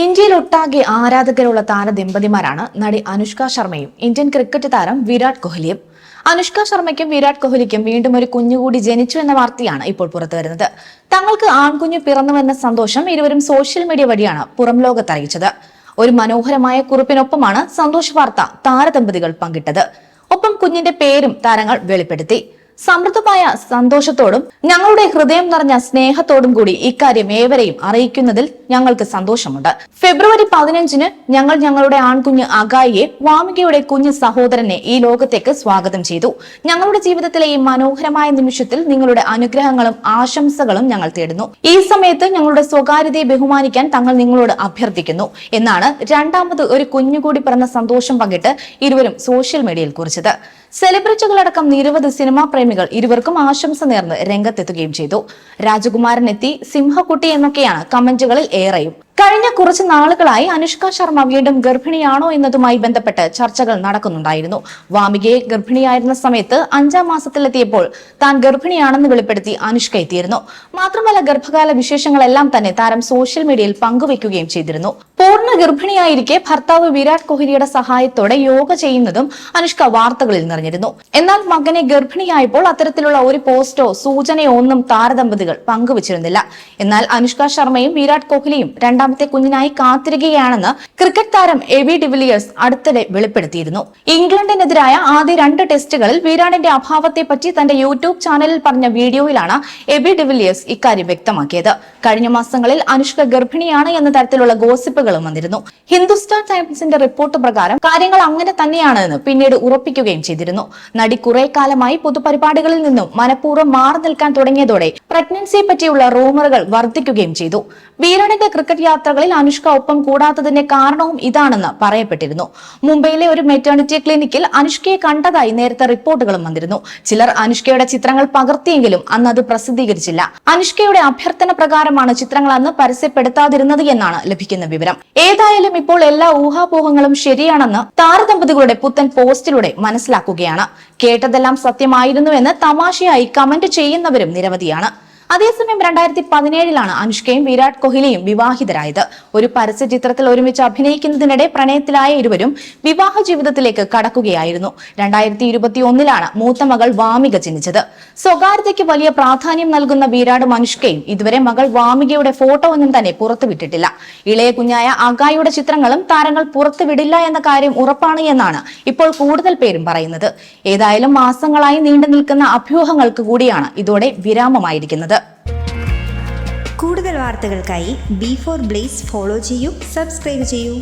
ഇന്ത്യയിലൊട്ടാകെ ആരാധകരുള്ള താരദമ്പതിമാരാണ് നടി അനുഷ്ക ശർമ്മയും ഇന്ത്യൻ ക്രിക്കറ്റ് താരം വിരാട് കോഹ്ലിയും. അനുഷ്ക ശർമ്മയ്ക്കും വിരാട് കോഹ്ലിക്കും വീണ്ടും ഒരു കുഞ്ഞുകൂടി ജനിച്ചു എന്ന വാർത്തയാണ് ഇപ്പോൾ പുറത്തുവരുന്നത്. തങ്ങൾക്ക് ആൺകുഞ്ഞു പിറന്നുവെന്ന സന്തോഷം ഇരുവരും സോഷ്യൽ മീഡിയ വഴിയാണ് പുറം ലോകത്തറിയിച്ചത്. ഒരു മനോഹരമായ കുറിപ്പിനൊപ്പമാണ് സന്തോഷ വാർത്ത താരദമ്പതികൾ പങ്കിട്ടത്. ഒപ്പം കുഞ്ഞിന്റെ പേരും താരങ്ങൾ വെളിപ്പെടുത്തി. സമൃദ്ധമായ സന്തോഷത്തോടും ഞങ്ങളുടെ ഹൃദയം നിറഞ്ഞ സ്നേഹത്തോടും കൂടി ഇക്കാര്യം ഏവരെയും അറിയിക്കുന്നതിൽ ഞങ്ങൾക്ക് സന്തോഷമുണ്ട്. ഫെബ്രുവരി 15-ന് ഞങ്ങൾ ഞങ്ങളുടെ ആൺകുഞ്ഞ് അഗായിയെ, വാമികയുടെ കുഞ്ഞു സഹോദരനെ ഈ ലോകത്തേക്ക് സ്വാഗതം ചെയ്തു. ഞങ്ങളുടെ ജീവിതത്തിലെ ഈ മനോഹരമായ നിമിഷത്തിൽ നിങ്ങളുടെ അനുഗ്രഹങ്ങളും ആശംസകളും ഞങ്ങൾ തേടുന്നു. ഈ സമയത്ത് ഞങ്ങളുടെ സ്വകാര്യതയെ ബഹുമാനിക്കാൻ തങ്ങൾ നിങ്ങളോട് അഭ്യർത്ഥിക്കുന്നു എന്നാണ് രണ്ടാമത് ഒരു കുഞ്ഞുകൂടി പിറന്ന സന്തോഷം പങ്കിട്ട് ഇരുവരും സോഷ്യൽ മീഡിയയിൽ കുറിച്ചത്. സെലിബ്രിറ്റികളടക്കം നിരവധി സിനിമാ പ്രേമികൾ ഇരുവർക്കും ആശംസ നേർന്ന് രംഗത്തെത്തുകയും ചെയ്തു. രാജകുമാരൻ എത്തി, സിംഹക്കുട്ടി എന്നൊക്കെയാണ് കമന്റുകളിൽ ഏറെയും. കഴിഞ്ഞ കുറച്ച് നാളുകളായി അനുഷ്ക ശർമ്മ വീണ്ടും ഗർഭിണിയാണോ എന്നതുമായി ബന്ധപ്പെട്ട് ചർച്ചകൾ നടക്കുന്നുണ്ടായിരുന്നു. വാമികയെ ഗർഭിണിയായിരുന്ന സമയത്ത് 5-ാം മാസത്തിലെത്തിയപ്പോൾ താൻ ഗർഭിണിയാണെന്ന് വെളിപ്പെടുത്തി അനുഷ്ക എത്തിയിരുന്നു. മാത്രമല്ല, ഗർഭകാല വിശേഷങ്ങളെല്ലാം തന്നെ താരം സോഷ്യൽ മീഡിയയിൽ പങ്കുവെക്കുകയും ചെയ്തിരുന്നു. പൂർണ്ണ ഗർഭിണിയായിരിക്കെ ഭർത്താവ് വിരാട് കോഹ്ലിയുടെ സഹായത്തോടെ യോഗ ചെയ്യുന്നതും അനുഷ്ക വാർത്തകളിൽ നിറഞ്ഞിരുന്നു. എന്നാൽ മകനെ ഗർഭിണിയായപ്പോൾ അത്തരത്തിലുള്ള ഒരു പോസ്റ്റോ സൂചനയോ ഒന്നും താരദമ്പതികൾ പങ്കുവച്ചിരുന്നില്ല. എന്നാൽ അനുഷ്ക ശർമ്മയും വിരാട് കോഹ്ലിയും രണ്ടാമത്തെ കുഞ്ഞിനായി കാത്തിരിക്കുകയാണെന്ന് ക്രിക്കറ്റ് താരം എബി ഡിവിലിയേഴ്സ് അടുത്തിടെ വെളിപ്പെടുത്തിയിരുന്നു. ഇംഗ്ലണ്ടിനെതിരായ ആദ്യ 2 ടെസ്റ്റുകളിൽ വിരാടിന്റെ അഭാവത്തെ പറ്റി തന്റെ യൂട്യൂബ് ചാനലിൽ പറഞ്ഞ വീഡിയോയിലാണ് എബി ഡിവിലിയേഴ്സ് ഇക്കാര്യം വ്യക്തമാക്കിയത്. കഴിഞ്ഞ മാസങ്ങളിൽ അനുഷ്ക ഗർഭിണിയാണ് എന്ന തരത്തിലുള്ള ഗോസിപ്പുകളും വന്നിരുന്നു. ഹിന്ദുസ്ഥാൻ ടൈംസിന്റെ റിപ്പോർട്ട് പ്രകാരം കാര്യങ്ങൾ അങ്ങനെ തന്നെയാണെന്ന് പിന്നീട് ഉറപ്പിക്കുകയും ചെയ്തിരുന്നു. നടി കുറെ കാലമായി പൊതുപരിപാടികളിൽ നിന്നും മനഃപൂർവ്വം മാറി നിൽക്കാൻ തുടങ്ങിയതോടെ പ്രഗ്നൻസിയെ പറ്റിയുള്ള റൂമറുകൾ വർദ്ധിക്കുകയും ചെയ്തു. വിരാടിന്റെ ക്രിക്കറ്റ് യാത്രകളിൽ അനുഷ്ക ഒപ്പം കൂടാത്തതിന്റെ കാരണവും ഇതാണെന്ന് പറയപ്പെട്ടിരുന്നു. മുംബൈയിലെ ഒരു മെറ്റേണിറ്റി ക്ലിനിക്കിൽ അനുഷ്കയെ കണ്ടതായി നേരത്തെ റിപ്പോർട്ടുകളും വന്നിരുന്നു. ചിലർ അനുഷ്കയുടെ ചിത്രങ്ങൾ പകർത്തിയെങ്കിലും അന്ന് അത് പ്രസിദ്ധീകരിച്ചില്ല. അനുഷ്കയുടെ അഭ്യർത്ഥന പ്രകാരമാണ് ചിത്രങ്ങൾ അന്ന് പരസ്യപ്പെടുത്താതിരുന്നത് എന്നാണ് ലഭിക്കുന്ന വിവരം. ഏതായാലും ഇപ്പോൾ എല്ലാ ഊഹാപോഹങ്ങളും ശരിയാണെന്ന് താരദമ്പതികളുടെ പുത്തൻ പോസ്റ്റിലൂടെ മനസ്സിലാക്കുകയാണ്. കേട്ടതെല്ലാം സത്യമായിരുന്നുവെന്ന് തമാശയായി കമന്റ് ചെയ്യുന്നവരും നിരവധിയാണ്. അതേസമയം 2017-ലാണ് അനുഷ്കയും വിരാട് കോഹ്ലിയും വിവാഹിതരായത്. ഒരു പരസ്യ ചിത്രത്തിൽ ഒരുമിച്ച് അഭിനയിക്കുന്നതിനിടെ പ്രണയത്തിലായ ഇരുവരും വിവാഹ ജീവിതത്തിലേക്ക് കടക്കുകയായിരുന്നു. 2021-ലാണ് മൂത്ത മകൾ വാമിക ജനിച്ചത്. സ്വകാര്യതയ്ക്ക് വലിയ പ്രാധാന്യം നൽകുന്ന വിരാടും അനുഷ്കയും ഇതുവരെ മകൾ വാമികയുടെ ഫോട്ടോ ഒന്നും തന്നെ പുറത്തുവിട്ടിട്ടില്ല. ഇളയ കുഞ്ഞായ അഗായിയുടെ ചിത്രങ്ങളും താരങ്ങൾ പുറത്തുവിടില്ല എന്ന കാര്യം ഉറപ്പാണ് എന്നാണ് ഇപ്പോൾ കൂടുതൽ പേരും പറയുന്നത്. ഏതായാലും മാസങ്ങളായി നീണ്ടു നിൽക്കുന്ന അഭ്യൂഹങ്ങൾക്ക് കൂടിയാണ് ഇതോടെ വിരാമമായിരിക്കുന്നത്. കൂടുതൽ വാർത്തകൾക്കായി B4 Blaze ഫോളോ ചെയ്യൂ, സബ്സ്ക്രൈബ് ചെയ്യൂ.